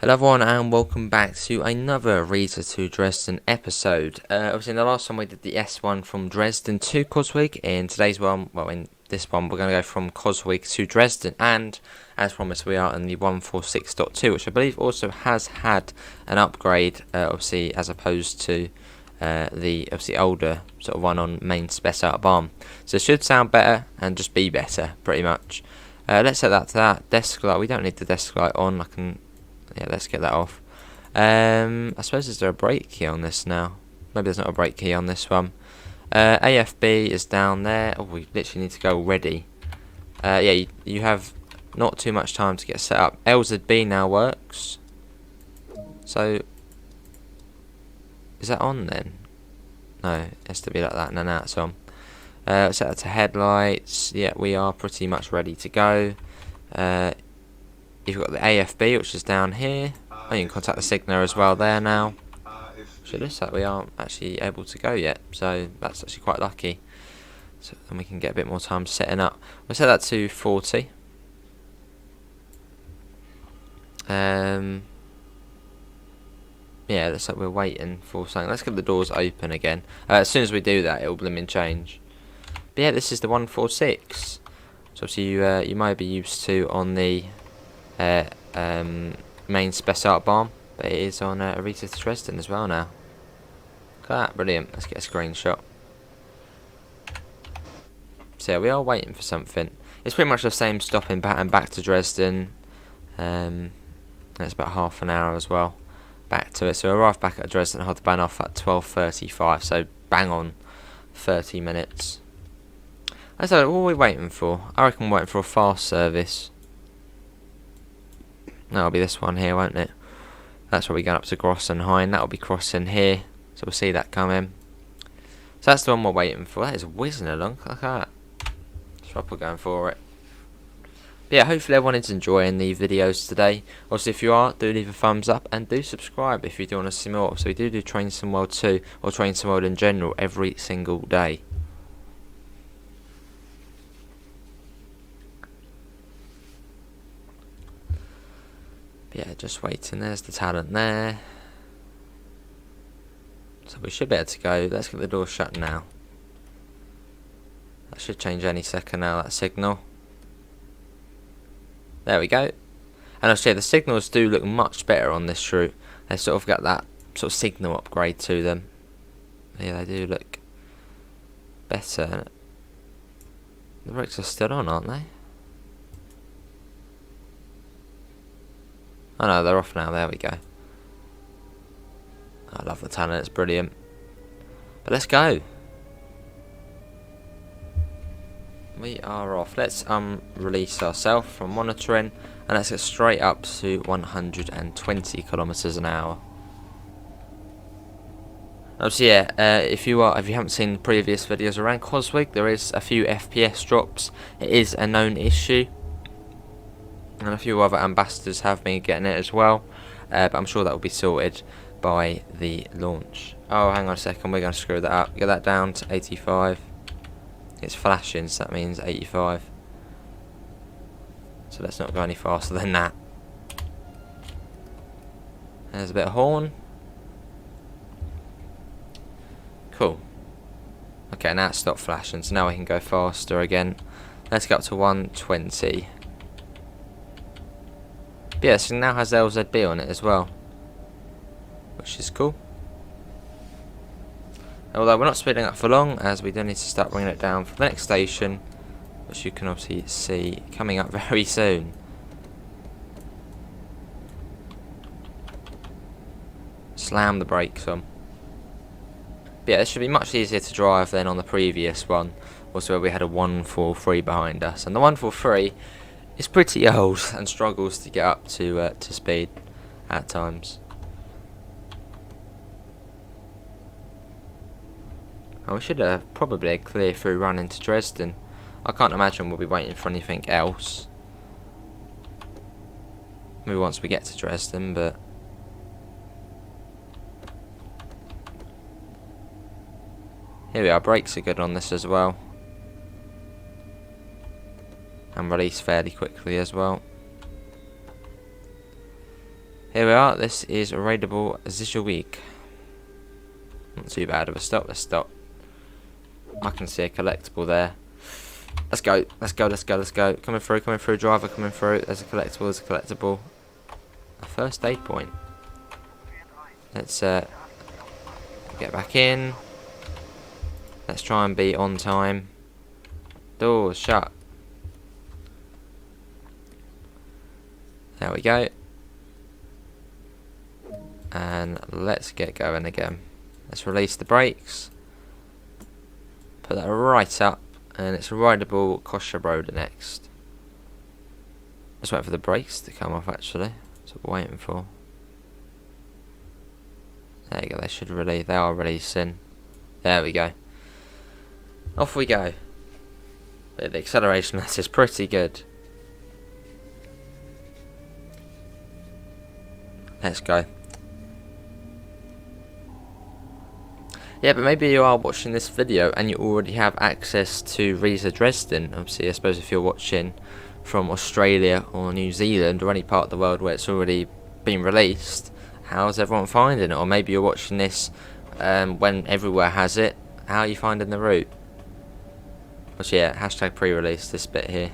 Hello everyone and welcome back to another Reader to Dresden episode. Obviously in the last one we did the S1 from Dresden to Coswig. In today's one, in this one we're going to go from Coswig to Dresden, and as promised we are in the 146.2, which I believe also has had an upgrade, obviously as opposed to the obviously older sort of one on main spec out BARM. So it should sound better and just be better pretty much. Let's set that to that. Desk light, we don't need the desk light on. Yeah, let's get that off. I suppose is there a brake key on this now? Maybe there's not a brake key on this one. AFB is down there. Oh, we literally need to go already. Yeah, you have not too much time to get set up. LZB now works. So, is that on then? No, it has to be like that. No, it's on. Set that to headlights. Yeah, we are pretty much ready to go. You've got the AFB, which is down here. Oh, you can contact the signaler as well there now. So it looks like we aren't actually able to go yet, so that's actually quite lucky. So then we can get a bit more time setting up. We'll set that to 40. Yeah, looks like we're waiting for something. Let's get the doors open again. As soon as we do that, it'll blimmin' change. But yeah, this is the 146. So obviously you might be used to on the main spec out BARM, but it is on Reader to Dresden as well now. Look at that, brilliant. Let's get a screenshot. So yeah, we are waiting for something. It's pretty much the same stopping pattern back to Dresden. It's about half an hour as well back to it. So we arrived back at Dresden Hbf off at 12:35, so bang on 30 minutes. So what are we waiting for? I reckon we're waiting for a fast service. That'll be this one here, won't it? That's where we go up to Grossenhain. That'll be crossing here, so we'll see that coming. So that's the one we're waiting for. That is whizzing along. Look at that. That's what we're going for it. But yeah, hopefully everyone is enjoying the videos today. Also, if you are, do leave a thumbs up and do subscribe if you do want to see more. So we do Train Sim World 2 or Train Sim World in general every single day. Yeah, just waiting. There's the talent there. So we should be able to go. Let's get the door shut now. That should change any second now, that signal. There we go. And I'll say the signals do look much better on this route. They sort of got that sort of signal upgrade to them. Yeah, they do look better. The brakes are still on, aren't they? Oh no, they're off now, there we go. I love the talent, it's brilliant. But let's go. We are off. Let's release ourselves from monitoring and let's get straight up to 120 kilometers an hour. Obviously, yeah, if you haven't seen the previous videos around Coswig, there is a few FPS drops. It is a known issue. And a few other ambassadors have been getting it as well, but I'm sure that will be sorted by the launch. Oh, hang on a second, we're going to screw that up. Get that down to 85. It's flashing, so that means 85. So let's not go any faster than that. There's a bit of horn. Cool. Okay, now it's stopped flashing, so now we can go faster again. Let's go up to 120. Yeah, so it now has LZB on it as well, which is cool. Although we're not speeding up for long, as we do need to start bringing it down for the next station, which you can obviously see coming up very soon. Slam the brakes on. But yeah, this should be much easier to drive than on the previous one, also where we had a 143 behind us, and the 143 is pretty old and struggles to get up to speed at times. Oh, we should have probably a clear through run into Dresden. I can't imagine we'll be waiting for anything else. Maybe once we get to Dresden, but here we are. Brakes are good on this as well. And release fairly quickly as well. Here we are. This is raidable this week. Not too bad of a stop. Let's stop. I can see a collectible there. Let's go. Let's go. Let's go. Let's go. Coming through. Driver coming through. There's a collectible. There's a collectible. A first aid point. Let's get back in. Let's try and be on time. Doors shut. There we go. And let's get going again. Let's release the brakes. Put that right up. And it's rideable Kosher Road next. Let's wait for the brakes to come off actually. That's what we're waiting for. There you go, they should release. They are releasing. There we go. Off we go. But the acceleration on this is pretty good. Let's go. Yeah, but maybe you are watching this video and you already have access to Riesa Dresden. Obviously, I suppose if you're watching from Australia or New Zealand or any part of the world where it's already been released, how's everyone finding it? Or maybe you're watching this when everywhere has it. How are you finding the route? But yeah, hashtag pre-release this bit here.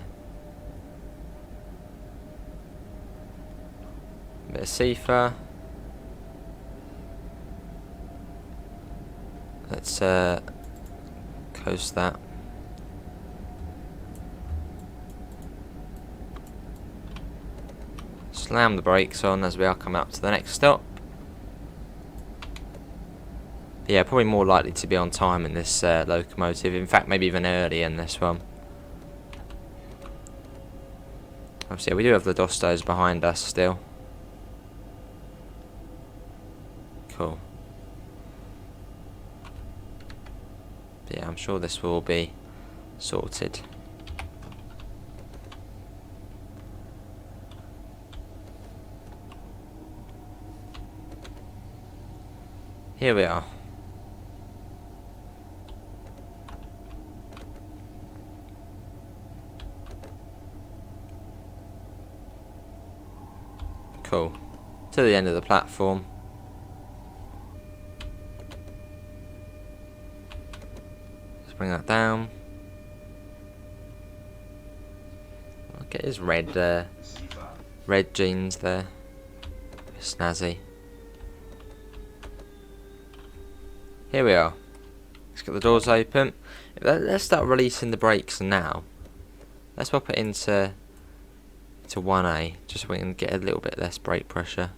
Bit of Sifa. Let's coast that. Slam the brakes on as we are coming up to the next stop. But yeah, probably more likely to be on time in this locomotive. In fact, maybe even early in this one. Obviously, yeah, we do have the dostos behind us still. Cool. But yeah, I'm sure this will be sorted. Here we are. Cool. To the end of the platform. Let's bring that down. Look at his red jeans there. Snazzy. Here we are. Let's get the doors open. Let's start releasing the brakes now. Let's pop it into 1A, just so we can get a little bit less brake pressure.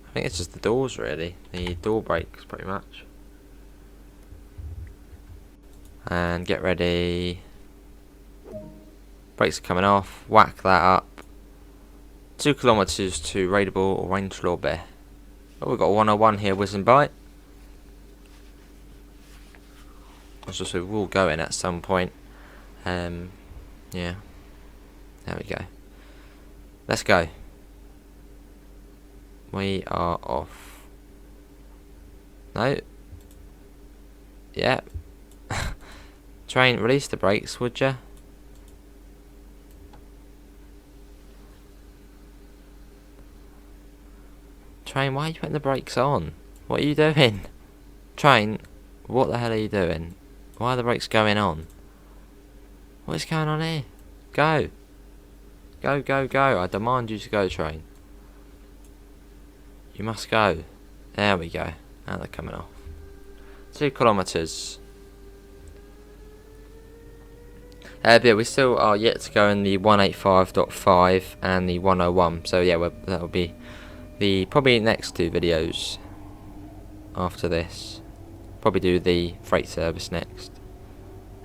I think it's just the doors really, the door brakes pretty much. And get ready. Brakes are coming off, whack that up. 2 kilometres to raidable Orange Lorbeer. Oh, we've got a 101 here whizzing by. So we will go in at some point. Yeah. There we go. Let's go. We are off. No. Yeah. Train, release the brakes, would ya? Train, why are you putting the brakes on? What are you doing? Train, what the hell are you doing? Why are the brakes going on? What is going on here? Go. Go, go, go. I demand you to go, train. You must go. There we go. Now they're coming off. 2 kilometres. But yeah, we still are yet to go in the 185.5 and the 101. So yeah, that'll be the probably next 2 videos after this. Probably do the freight service next,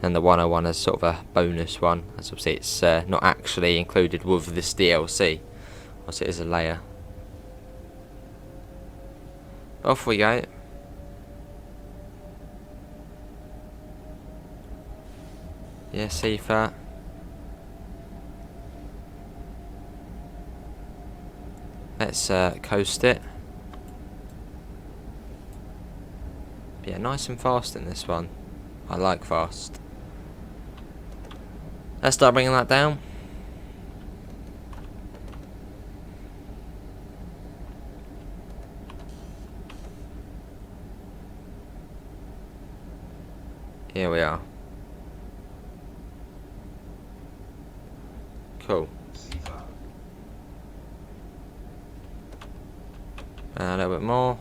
and the 101 as sort of a bonus one, as obviously it's not actually included with this DLC, as it is a layer. Off we go. Yeah, Sifa. Let's coast it. Yeah, nice and fast in this one. I like fast. Let's start bringing that down. Here we are. Cool. A little bit more.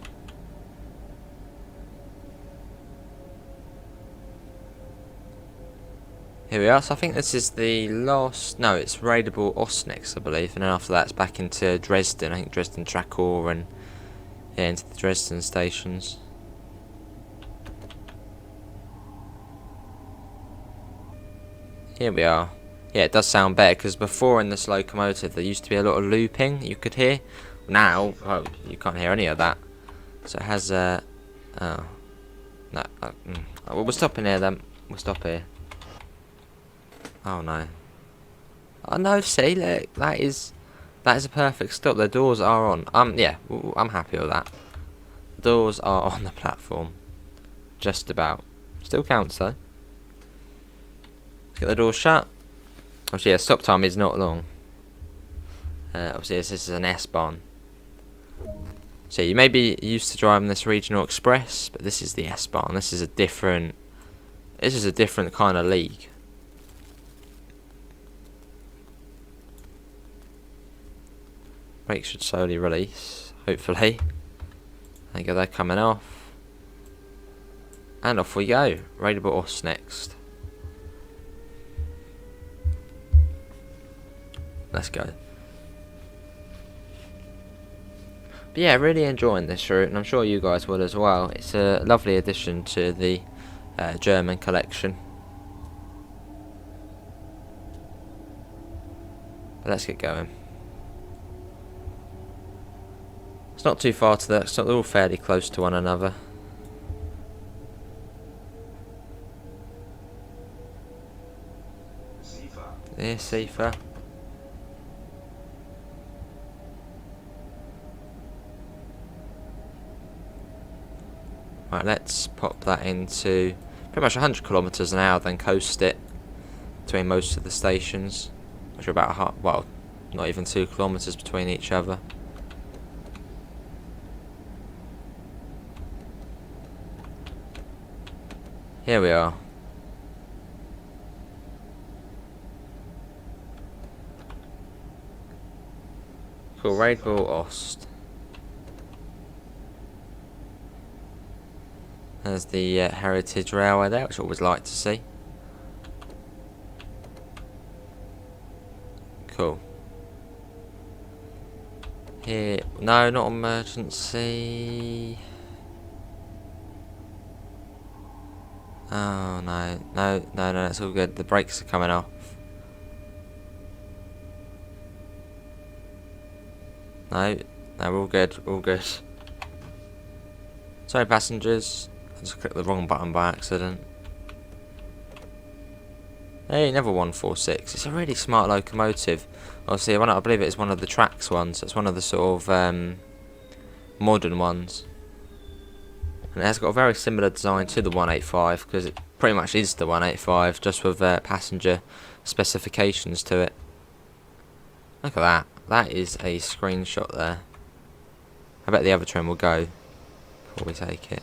Here we are. So I think this is the last. No, it's raidable Ost next, I believe, and then after that it's back into Dresden. I think Dresden Trackor and yeah, into the Dresden stations. Here we are. Yeah, it does sound better because before in this locomotive there used to be a lot of looping you could hear. Now, oh, you can't hear any of that. So it has oh no. Well, we'll stop in here then. We'll stop here. Oh no. Oh no, see, look, that is a perfect stop. The doors are on. Yeah, I'm happy with that. The doors are on the platform. Just about. Still counts though. Get the doors shut. Obviously, yeah, stop time is not long. Obviously, this is an S-Bahn. So you may be used to driving this regional express, but this is the S-Bahn. This is a different kind of league. Brakes should slowly release, hopefully. There you go, they're coming off. And off we go. Raidable Ost next. Let's go. But yeah, really enjoying this route, and I'm sure you guys will as well. It's a lovely addition to the German collection. But let's get going. It's not too far to that, so they're all fairly close to one another. Yeah, safer. Right, let's pop that into pretty much 100 kilometers an hour, then coast it between most of the stations, which are about well, not even 2 kilometers between each other. Here we are. Cool, raidable Ost. There's the Heritage Railway there, which I always like to see. Cool. Here, no, not emergency. Oh no, it's all good. The brakes are coming off. No, we're all good, all good. Sorry, passengers. I just clicked the wrong button by accident. Hey, another 146. It's a really smart locomotive. Obviously, I believe it's one of the Trax ones. It's one of the sort of modern ones. And it has got a very similar design to the 185 because it pretty much is the 185, just with passenger specifications to it. Look at that. That is a screenshot there. I bet the other train will go before we take it.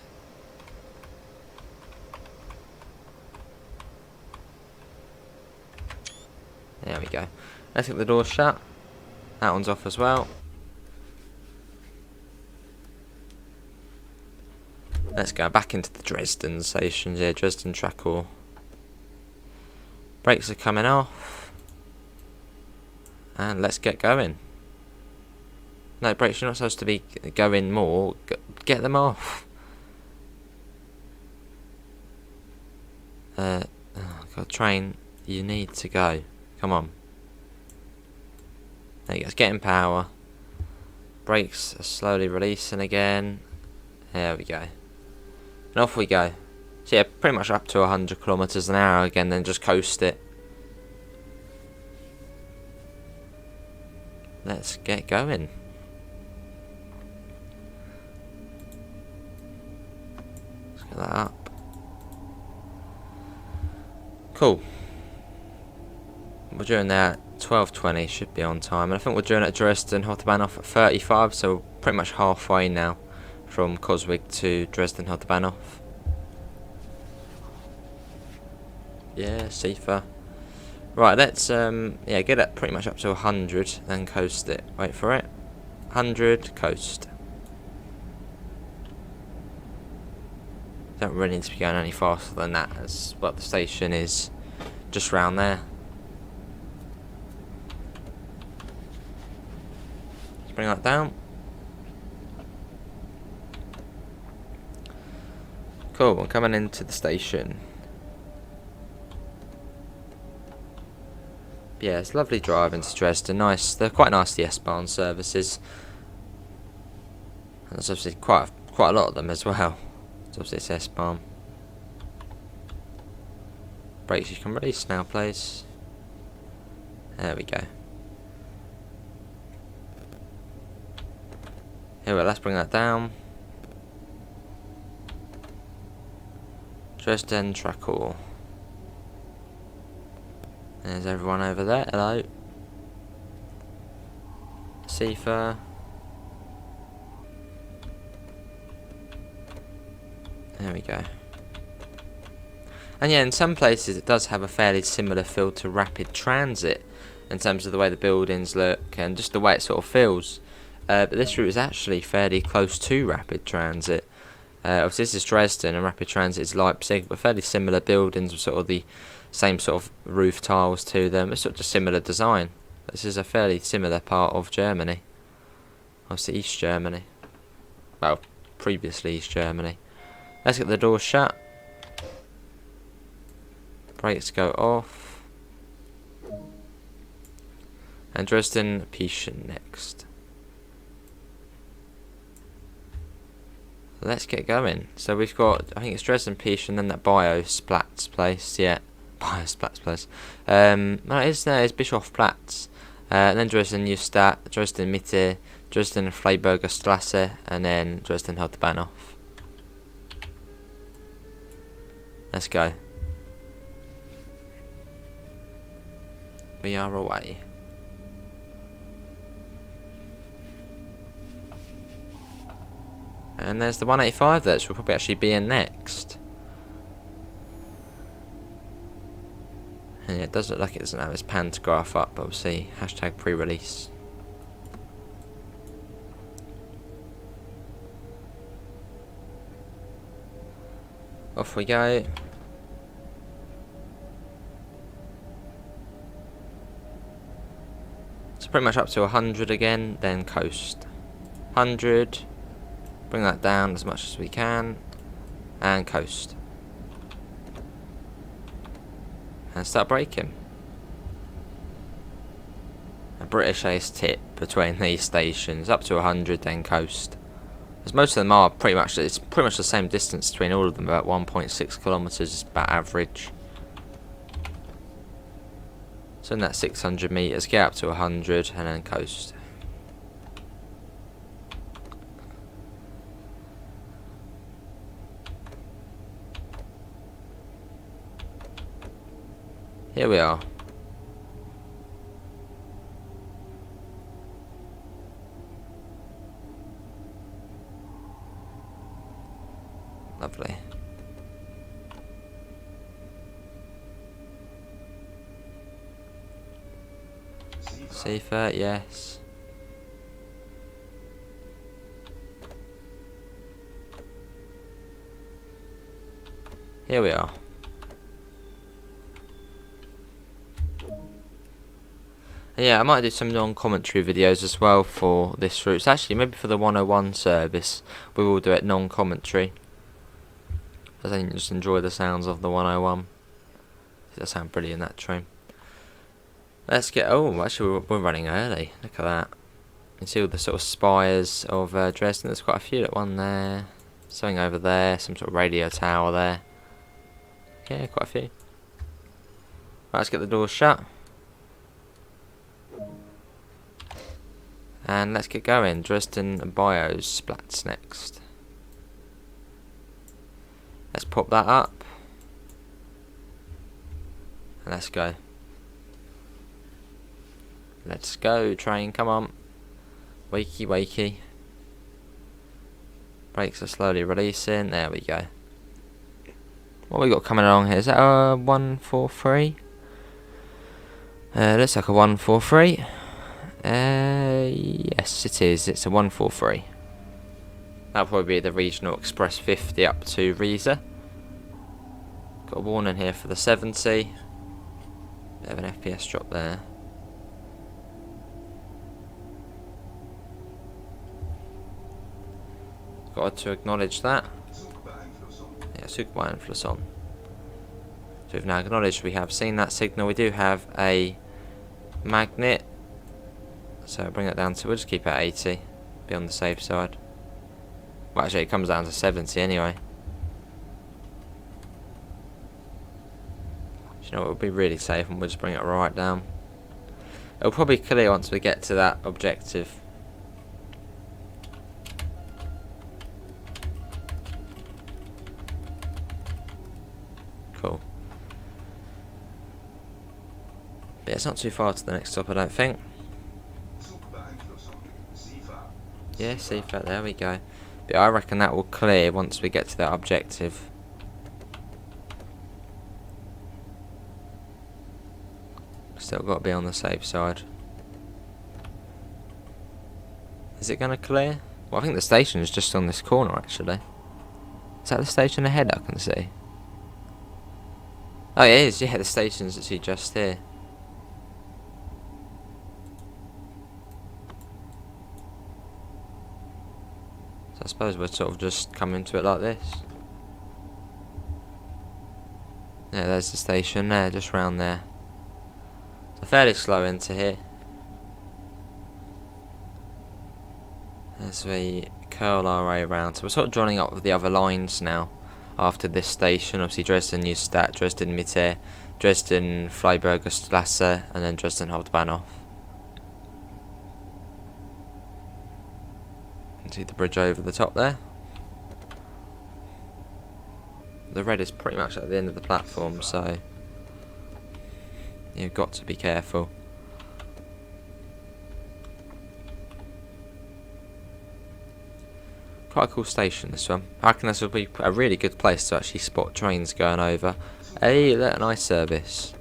There we go. Let's get the door shut. That one's off as well. Let's go back into the Dresden stations here, Dresden Trackor. Brakes are coming off. And let's get going. No, brakes, you're not supposed to be going more. Get them off. Oh God, train, you need to go. Come on. There you go, it's getting power. Brakes are slowly releasing again. There we go. And off we go. So yeah, pretty much up to 100 kilometers an hour again, then just coast it. Let's get going. Let's get that up. Cool. we're doing that at 12:20, should be on time. And I think we're doing it at Dresden Hbf at 35, so we're pretty much halfway now from Coswig to Dresden Hbf. Yeah, safer. Right, let's yeah, get it pretty much up to 100, then coast it. Wait for it. 100, coast. Don't really need to be going any faster than that, as well, the station is just round there. Let's bring that down. Cool, we're coming into the station. Yeah, it's lovely driving to Dresden. Nice, they're quite nice, the S-Bahn services. And there's obviously quite a lot of them as well. It's obviously it's S-Bahn. Brakes you can release now, please. There we go. Here we go, let's bring that down. Dresden Trackall. There's everyone over there. Hello. Safer. There we go. And yeah, in some places it does have a fairly similar feel to rapid transit in terms of the way the buildings look and just the way it sort of feels. But this route is actually fairly close to rapid transit. Obviously this is Dresden and rapid transit is Leipzig, but fairly similar buildings with sort of the same sort of roof tiles to them. It's sort of just similar design. This is a fairly similar part of Germany. Obviously East Germany. Well, previously East Germany. Let's get the doors shut. Brakes go off. And Dresden Hbf next. Let's get going. So we've got, I think it's Dresden Hbf and then that Biosplatz place. Yeah, Biosplatz place. No, it's Bischofplatz. And then Dresden Neustadt, Dresden Mitte, Dresden Freiburger Straße, and then Dresden Hauptbahnhof. Let's go. We are away. And there's the 185 that will probably actually be in next. And yeah, it does look like it doesn't have its pantograph up, but we'll see. Hashtag pre-release. Off we go. So pretty much up to 100 again, then coast. 100. Bring that down as much as we can. And coast. And start braking. A British ace tip between these stations. Up to 100, then coast. As most of them are pretty much, it's pretty much the same distance between all of them, about 1.6 kilometers, about average. So in that 600 meters, get up to 100 and then coast. Here we are. Lovely. Safer, yes. Here we are. Yeah, I might do some non-commentary videos as well for this route. So actually, maybe for the 101 service, we will do it non-commentary. I think just enjoy the sounds of the 101. That sound brilliant, that train. Let's get. Oh, actually, we're running early. Look at that. You can see all the sort of spires of Dresden. There's quite a few. Look, one there, something over there, some sort of radio tower there. Yeah, quite a few. Right, let's get the doors shut. And let's get going. Dresden Biosplatz next. Let's pop that up. And let's go. Let's go, train, come on. Wakey, wakey. Brakes are slowly releasing. There we go. What we got coming along here? Is that a 143? Looks like a 143. Yes, it is. It's a 143. That'll probably be the Regional Express 50 up to Riesa. Got a warning here for the 70. Bit of an FPS drop there. Got to acknowledge that. Yeah, Zugbeeinfluss on. So we've now acknowledged we have seen that signal. We do have a magnet. So bring that down to, we'll just keep it at 80. Be on the safe side. Well, actually it comes down to 70 anyway. Do you know what would be really safe, and we'll just bring it right down. It'll probably clear once we get to that objective. Cool. But yeah, it's not too far to the next stop, I don't think. Yeah, Seafert, there we go. But I reckon that will clear once we get to that objective. Still got to be on the safe side. Is it going to clear? Well, I think the station is just on this corner, actually. Is that the station ahead I can see? Oh, it is. Yeah, the station's actually just here. So I suppose we're sort of just coming to it like this. Yeah, there's the station there, just round there. So fairly slow into here. As we curl our way around. So we're sort of joining up with the other lines now. After this station, obviously Dresden Neustadt, Dresden Mitte, Dresden Freiburger Strasse, and then Dresden Hauptbahnhof. See the bridge over the top there. The red is pretty much at the end of the platform, so you've got to be careful. Quite a cool station, this one. I reckon this will be a really good place to actually spot trains going over. Hey, look, a nice service.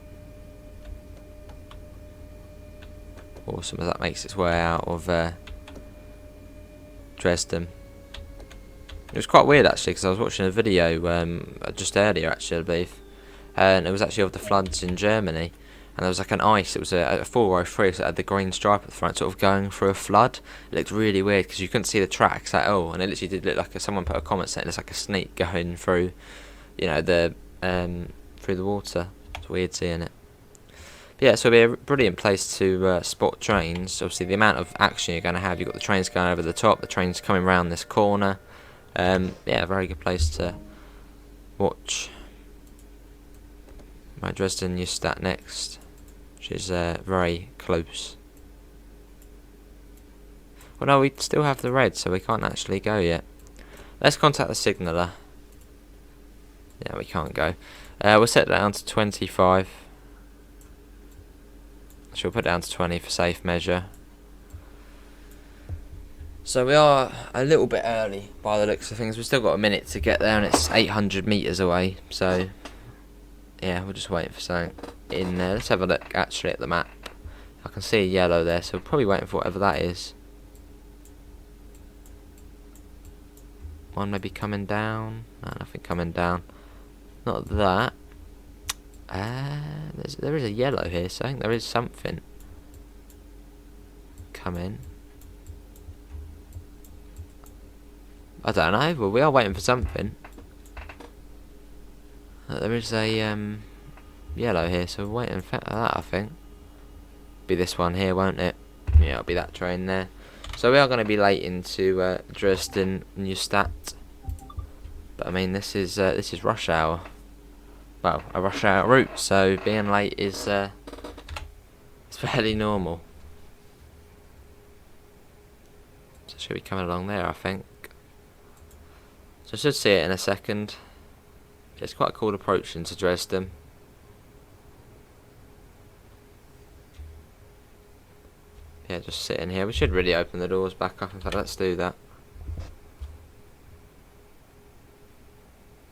Awesome as that makes its way out of Dresden. It was quite weird actually, because I was watching a video just earlier actually, I believe, and it was actually of the floods in Germany, and there was like an ice. It was a 403, so it had the green stripe at the front, sort of going through a flood. It looked really weird because you couldn't see the tracks at all, and it literally did look like someone put a comment saying it's like a snake going through, you know, the through the water. It's weird seeing it. But yeah, so it'll be a brilliant place to spot trains. Obviously, the amount of action you're going to have. You've got the trains going over the top, the trains coming round this corner. Yeah, a very good place to watch. My Dresden Neustadt next, which is very close. Well, no, we still have the red, so we can't actually go yet. Let's contact the signaller. Yeah, we can't go. We'll set that down to 25. So we'll put it down to 20 for safe measure. So we are a little bit early by the looks of things. We've still got a minute to get there, and it's 800 metres away. So yeah, we're just waiting for something in there. Let's have a look actually at the map. I can see a yellow there, so we're probably waiting for whatever that is. One maybe coming down. No, nothing coming down. Not that. There is a yellow here, so I think there is something coming. I don't know. Well, we are waiting for something. There is a yellow here, so we're waiting for that, I think. Be this one here, won't it? Yeah, it'll be that train there. So we are going to be late into Dresden Neustadt. But I mean, this is rush hour. Well, a rush hour route, so being late is it's fairly normal. So should be coming along there, I think. So I should see it in a second. It's quite a cool approach into Dresden. yeah, just sit in here. We should really open the doors back up. In fact, let's do that.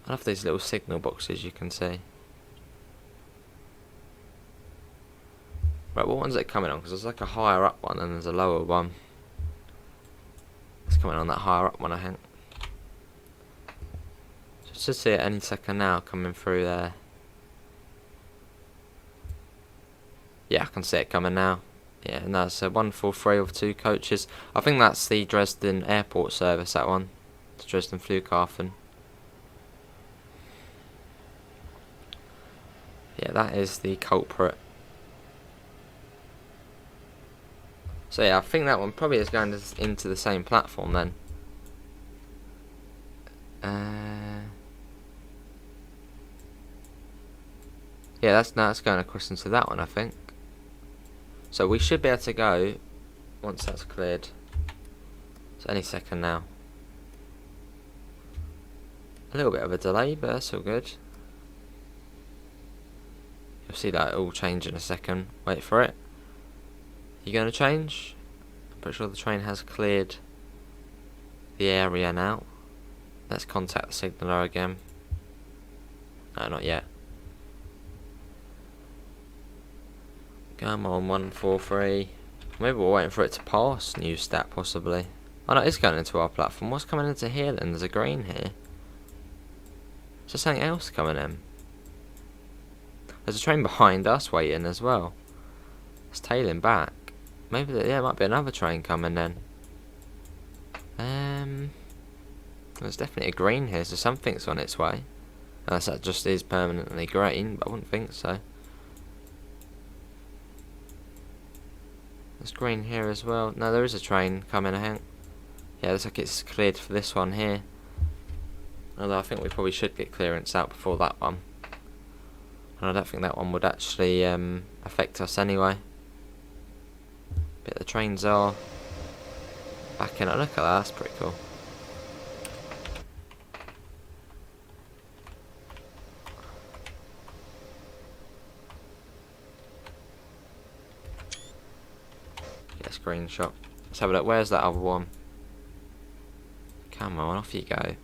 I love these little signal boxes you can see. Right, what one's it coming on? Because there's like a higher up one and there's a lower one. It's coming on that higher up one, I think. Just to see it any second now coming through there. Yeah, I can see it coming now. Yeah, no, it's a 143 with 2 coaches. I think that's the Dresden airport service, that one. It's Dresden Flughafen. Yeah, that is the culprit. So yeah, I think that one probably is going into the same platform then. Yeah, that's going across into that one, I think. So we should be able to go once that's cleared. So any second now. A little bit of a delay, but that's all good. You'll see that all change in a second. Wait for it. You going to change? I'm pretty sure the train has cleared the area now. Let's contact the signaller again. No, not yet. Come on, 143. Maybe we're waiting for it to pass new stat, possibly. Oh no, it's going into our platform. What's coming into here then? There's a green here. Is there something else coming in? There's a train behind us waiting as well. It's tailing back. Maybe there might be another train coming then. There's definitely a green here, so something's on its way. Unless that just is permanently green, but I wouldn't think so. There's green here as well. No, there is a train coming, I think. Yeah, looks like it's cleared for this one here. Although I think we probably should get clearance out before that one. And I don't think that one would actually affect us anyway. But the trains are backing up. Look at that, that's pretty cool. Get a screenshot. Let's have a look. Where's that other one? Come on, off you go.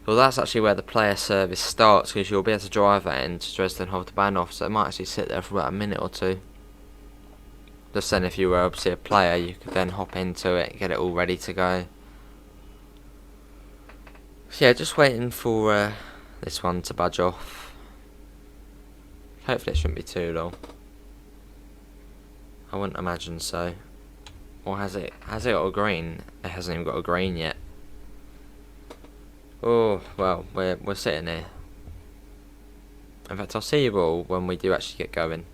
Well, that's actually where the player service starts, because you'll be able to drive that into Dresden Hbf, so it might actually sit there for about a minute or two. Just then, if you were obviously a player, you could then hop into it, get it all ready to go. So yeah, just waiting for this one to budge off. Hopefully it shouldn't be too long. I wouldn't imagine so. Or has it got a green? It hasn't even got a green yet. Oh, well, we're sitting here. In fact, I'll see you all when we do actually get going.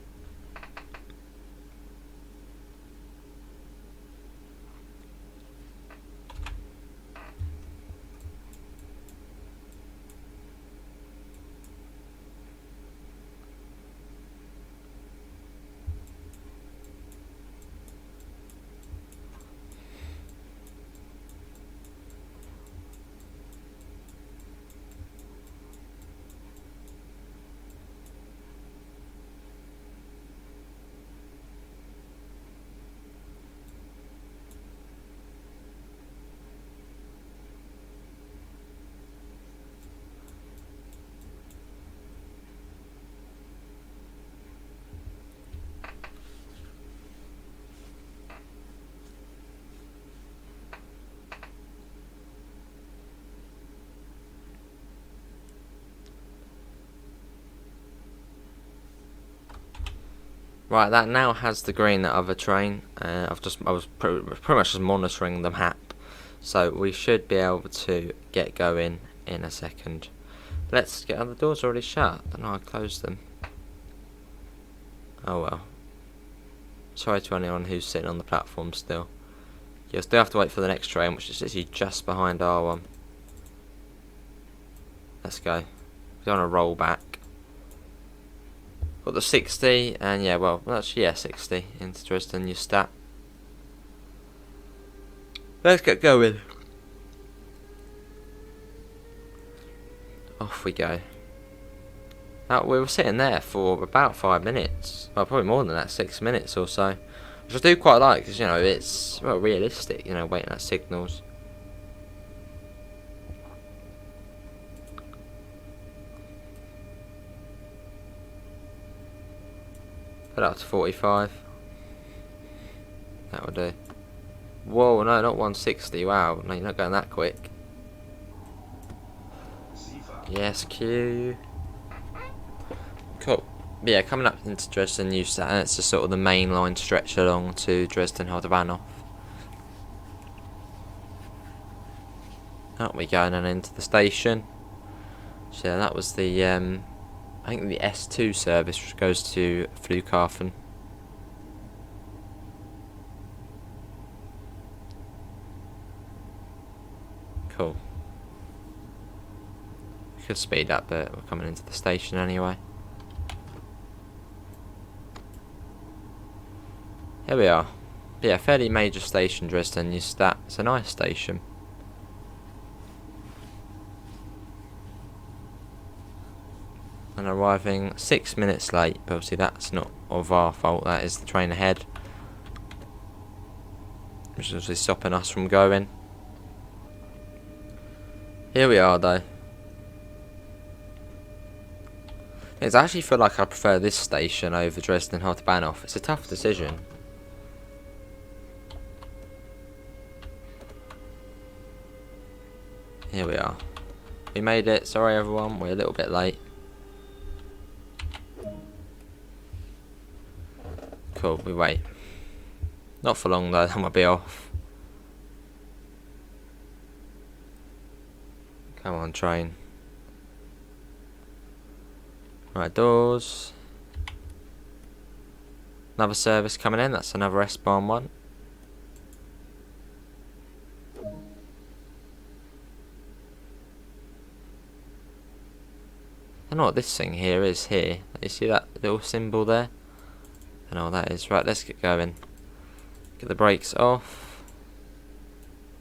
Right, that now has the green, that other train. I was pretty much just monitoring the map, so we should be able to get going in a second. Let's get the doors already shut. I don't know, I closed them. Oh well. Sorry to anyone who's sitting on the platform still. You'll still have to wait for the next train, which is actually just behind our one. Let's go. We're on a roll back. Got the 60, and yeah, well, actually, yeah, 60 into Dresden, new stat. Let's get going. Off we go. Now, we were sitting there for about 5 minutes. Well, probably more than that, 6 minutes or so. which I do quite like, because, you know, it's, well, realistic, you know, waiting at signals. Put up to 45. That will do. Whoa, no, not 160. Wow, no, you're not going that quick. Yes, Q. Cool. But yeah, coming up into Dresden Neustadt, and it's just sort of the main line stretch along to Dresden Hbf. Out we go, and then into the station. So yeah, that was the I think the S2 service, which goes to Flughafen. Cool. Could speed up, but we're coming into the station anyway. Here we are. But yeah, fairly major station, Dresden Neustadt. It's a nice station. And arriving 6 minutes late, but obviously that's not of our fault, that is the train ahead, which is obviously stopping us from going. Here we are though. I actually feel like I prefer this station over Dresden Hbf. It's a tough decision. Here we are. We made it. Sorry everyone, we're a little bit late. Cool, we wait. Not for long though, then we'll be off. Come on, train. Right, doors. Another service coming in, that's another S-Bahn one. I don't know what this thing here is here. You see that little symbol there? I don't know what that is. Right, let's get going. Get the brakes off.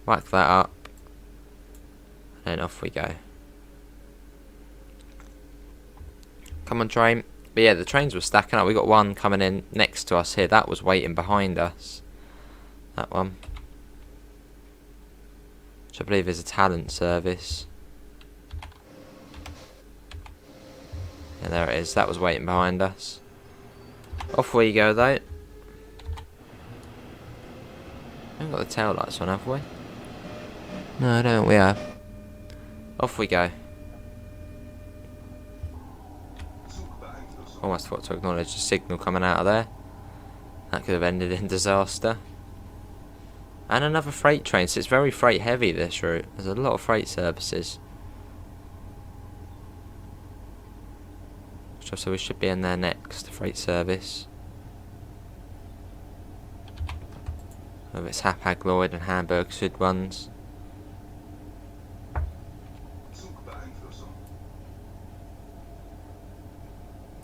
Whack that up. And off we go. Come on, train. But yeah, the trains were stacking up. We got one coming in next to us here. That was waiting behind us. That one. Which I believe is a talent service. Yeah, there it is. That was waiting behind us. Off we go though. We haven't got the tail lights on, have we? No, I don't. We have. Off we go. Almost forgot to acknowledge the signal coming out of there. That could have ended in disaster. And another freight train, so it's very freight heavy this route. There's a lot of freight services. So we should be in there next, freight service. Whether it's Hapag Lloyd and Hamburg Süd ones.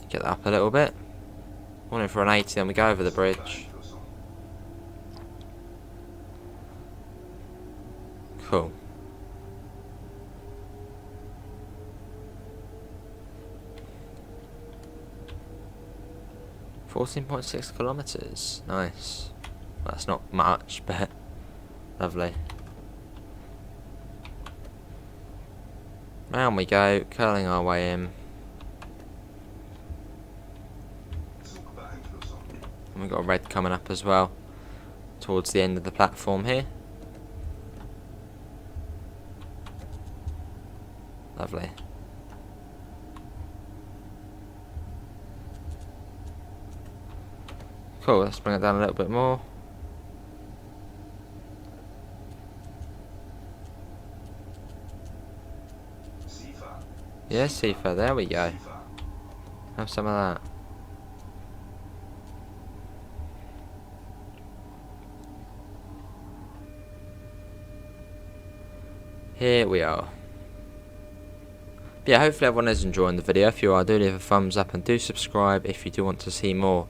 Get that up a little bit. One in for an 80, then we go over the bridge. Cool. .6 kilometers. Nice. That's not much, but lovely. Round we go, curling our way in. And we've got a red coming up as well, towards the end of the platform here. Lovely. Cool, let's bring it down a little bit more. Yeah, Sifa, there we go. Have some of that. Here we are. But yeah, hopefully everyone is enjoying the video. If you are, do leave a thumbs up and do subscribe if you do want to see more.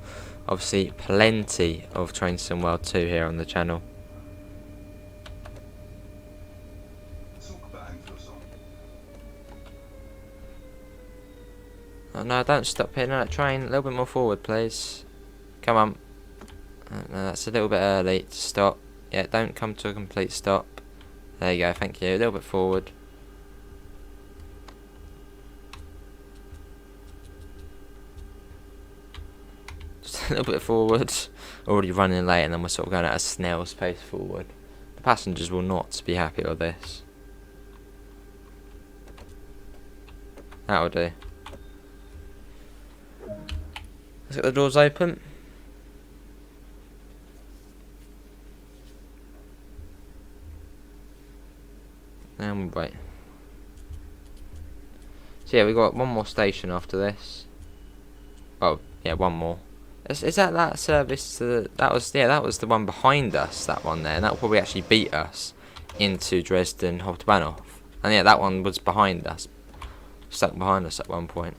Obviously, plenty of Train Sim World 2 here on the channel. Oh no, don't stop hitting that train. A little bit more forward, please. Come on. No, that's a little bit early to stop. Yeah, don't come to a complete stop. There you go, thank you. A little bit forward. Just a little bit forward. Already running late, and then we're sort of going at a snail's pace forward. The passengers will not be happy with this. That'll do. Let's get the doors open. And we'll wait. So yeah, we got one more station after this. Oh yeah, one more. Is that service to the, that was the one behind us, that one there, and that will probably actually beat us into Dresden Hbf. And yeah, that one was behind us, stuck behind us at one point.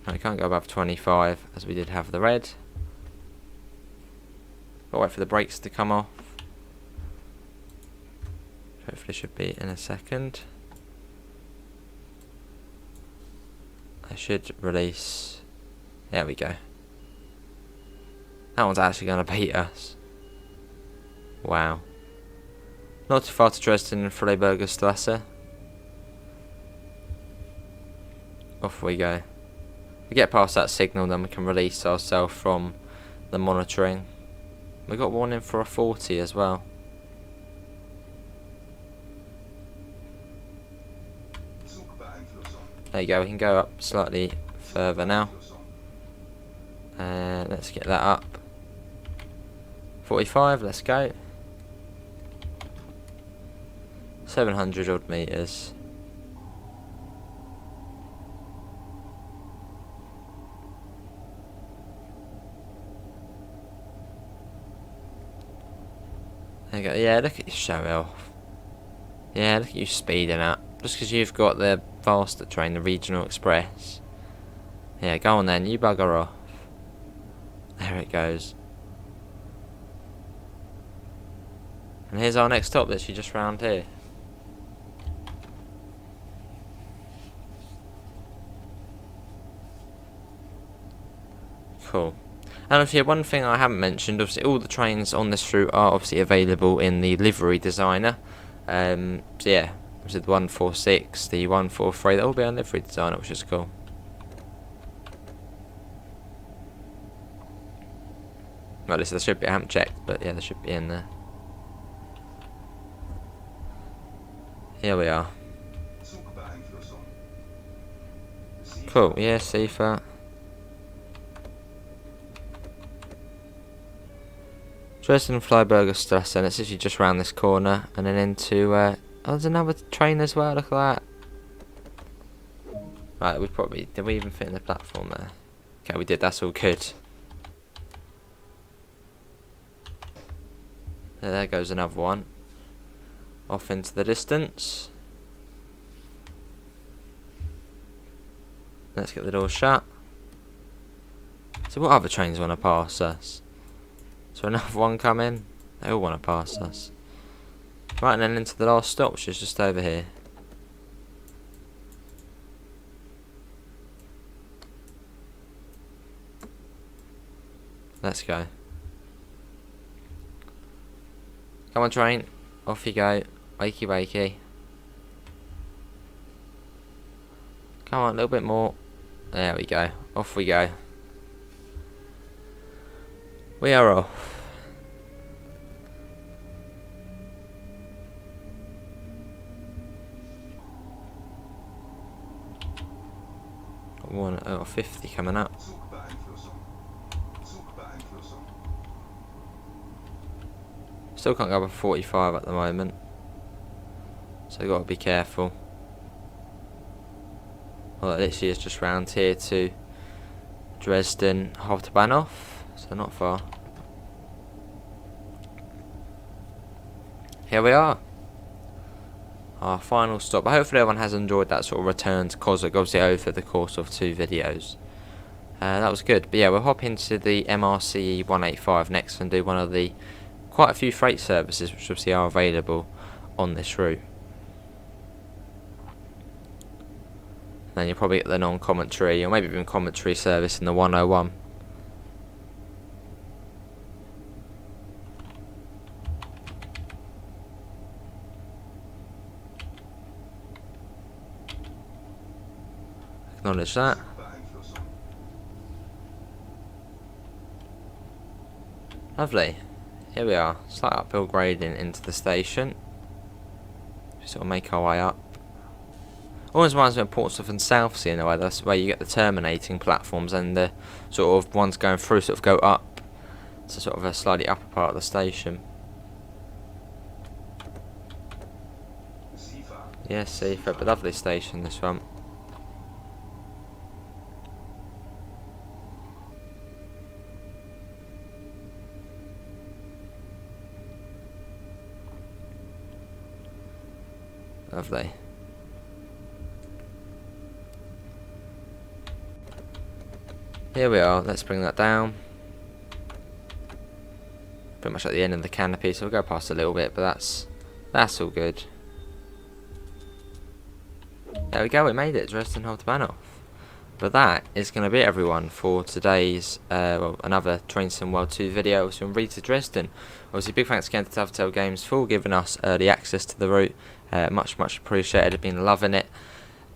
And we can't go above 25 as we did have the red. But wait for the brakes to come off. Hopefully should be in a second. I should release. There we go. That one's actually going to beat us. Wow. Not too far to Dresden and Freiburger Strasse. Off we go. We get past that signal, then we can release ourselves from the monitoring. We got one in for a 40 as well. There you go, we can go up slightly further now. Let's get that up. 45, let's go. 700 odd meters. There you go. Yeah, look at you show off. Yeah, look at you speeding up. Just because you've got the faster train, the Regional Express. Yeah, go on then, you bugger off. There it goes. And here's our next stop, literally just round here. Cool. And obviously one thing I haven't mentioned, obviously all the trains on this route are obviously available in the livery designer. So yeah, obviously the 146, the 143, they'll all be on livery designer, which is cool. Well, this there should be, I haven't checked, but yeah, there should be in there. Here we are. Cool, yeah, Seafer. Dresden Freiburger Strasse, and it's literally just round this corner, and then into, oh, there's another train as well, look at that. Right, we probably, did we even fit in the platform there? Okay, we did, that's all good. There goes another one. Off into the distance. Let's get the door shut. So what other trains want to pass us? So another one coming. They all want to pass us. Right, and then into the last stop, which is just over here. Let's go. Come on, train. Off you go. Wakey wakey. Come on, a little bit more. There we go. Off we go. We are off. One, oh, 50 coming up. Still can't go over 45 at the moment, so you've got to be careful. Well, it literally is just round here to Dresden Hbf, so not far. Here we are, our final stop. Hopefully everyone has enjoyed that sort of return to Coswig, obviously over the course of 2 videos. That was good, but yeah, we'll hop into the MRCE 185 next and do one of the quite a few freight services which obviously are available on this route. Then you'll probably get the non-commentary or maybe even commentary service in the 101. Acknowledge that. Lovely. Here we are. Slight uphill grading into the station. We sort of make our way up. Always reminds me of Portsmouth and Southsea in a way. That's where you get the terminating platforms and the sort of ones going through sort of go up to sort of a slightly upper part of the station. Yes, safer, but lovely station this one. Lovely. Here we are, let's bring that down. Pretty much at the end of the canopy, so we'll go past a little bit, but that's all good. There we go, we made it, Dresden Hbf. But that is going to be it, everyone, for today's, another Train Sim World 2 video. So, read to Dresden. Obviously, big thanks again to Telltale Games for giving us early access to the route. Much appreciated, I've been loving it.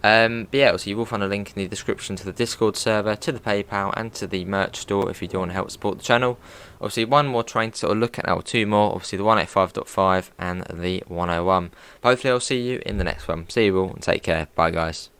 But yeah, also you will find a link in the description to the Discord server, to the PayPal, and to the merch store if you do want to help support the channel. Obviously, one more train to sort of look at now, two more, obviously the 185.5 and the 101. But hopefully I'll see you in the next one. See you all, and take care. Bye, guys.